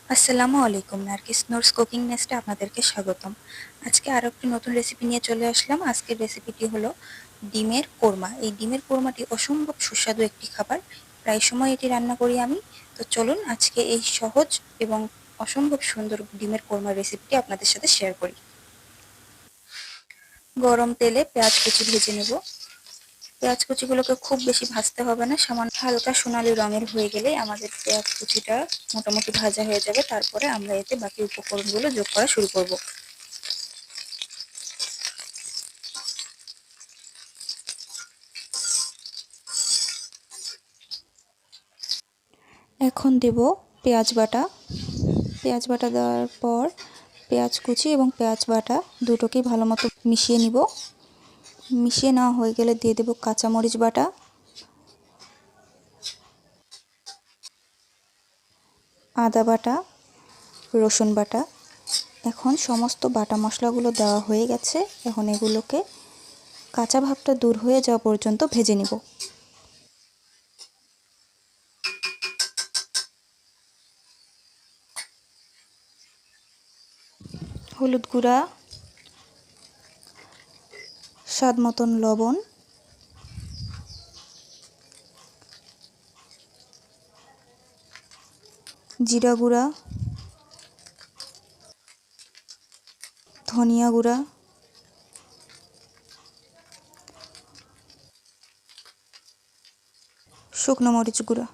আসসালামু আলাইকুম, নার্গিস নূরস কুকিং নেস্টে আপনাদেরকে স্বাগতম। আজকে আরো একটি নতুন রেসিপি নিয়ে চলে আসলাম। আজকের রেসিপিটি হলো ডিমের কোরমা। এই ডিমের কোরমাটি অসম্ভব সুস্বাদু একটি খাবার। প্রায় সময় এটি রান্না করি আমি। তো চলুন আজকে এই সহজ এবং অসম্ভব সুন্দর ডিমের কোরমার রেসিপিটি আপনাদের সাথে শেয়ার করি। গরম তেলে পেঁয়াজ কুচি ভেজে নেব। পেঁয়াজ কুচিগুলোকে খুব বেশি ভাজতে হবে না, সামান্য হালকা সোনালী রঙের হয়ে গেলে আমাদের পেঁয়াজ কুচিটা মোটামুটি ভাজা হয়ে যাবে। তারপরে আমরা এতে বাকি উপকরণগুলো যোগ করা শুরু করব। এখন দেব পেঁয়াজ বাটা। পেঁয়াজ বাটা দেওয়ার পর পেঁয়াজ কুচি এবং পেঁয়াজ বাটা দুটোকেই ভালো মতো মিশিয়ে নিব। মিশিয়ে নেওয়া হয়ে গেলে দিয়ে দেব কাঁচামরিচ বাটা, আদা বাটা, রসুন বাটা। এখন সমস্ত বাটা মশলাগুলো দেওয়া হয়ে গেছে। এখন এগুলোকে কাঁচা ভাবটা দূর হয়ে যাওয়া পর্যন্ত ভেজে নিব। হলুদ গুঁড়া, স্বাদ মতন লবণ, জিরা গুঁড়া, ধনিয়া গুঁড়া, শুকনো মরিচ গুঁড়া।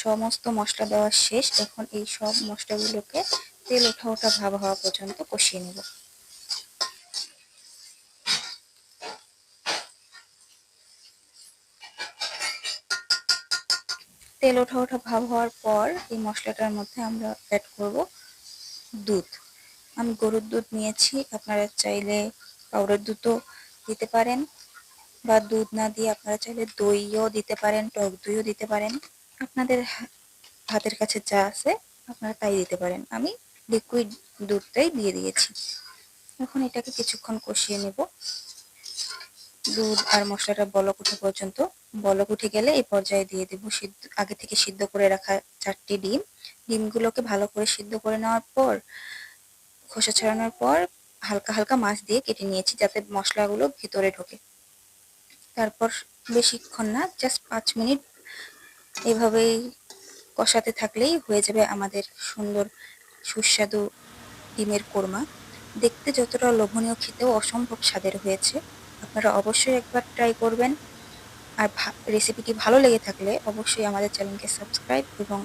সমস্ত মশলা দেওয়া শেষ। এখন এই সব মশলাগুলোকে তেল ওঠা ওঠা ভাব হওয়া পর্যন্ত কষিয়ে নেব। তেল ওঠা ওঠা ভাব হওয়ার পর এই মশলাটার মধ্যে আমরা অ্যাড করব দুধ। আমি গরুর দুধ নিয়েছি, আপনারা চাইলে পাউডার দুধও দিতে পারেন, বা দুধ না দিয়ে আপনারা চাইলে দইও দিতে পারেন, টক দইও দিতে পারেন। আপনাদের হাতের কাছে যা আছে আপনারা তাই দিতে পারেন। আমি লিকুইড দুধটাই দিয়ে দিয়েছি। এখন এটাকে কিছুক্ষণ কষিয়ে নেব, দুধ আর মশলাটা বলক ওঠা পর্যন্ত। বলক উঠে গেলে এই পর্যায়ে দিয়ে দেব আগে থেকে সিদ্ধ করে রাখা 4টি ডিম। ডিমগুলোকে ভালো করে সিদ্ধ করে নেওয়ার পর, খোসা ছাড়ানোর পর হালকা হালকা মাছ দিয়ে কেটে নিয়েছি যাতে মশলাগুলো ভিতরে ঢোকে। তারপর বেশিক্ষণ না, জাস্ট 5 মিনিট এভাবেই কষাতে থাকলেই হয়ে যাবে আমাদের সুন্দর সুস্বাদু ডিমের কোরমা। দেখতে যতটা লোভনীয়, খেতেও অসম্ভব স্বাদের হয়েছে। আপনারা অবশ্যই একবার ট্রাই করবেন। আর রেসিপিটি ভালো লেগে থাকলে অবশ্যই আমাদের চ্যানেলকে সাবস্ক্রাইব এবং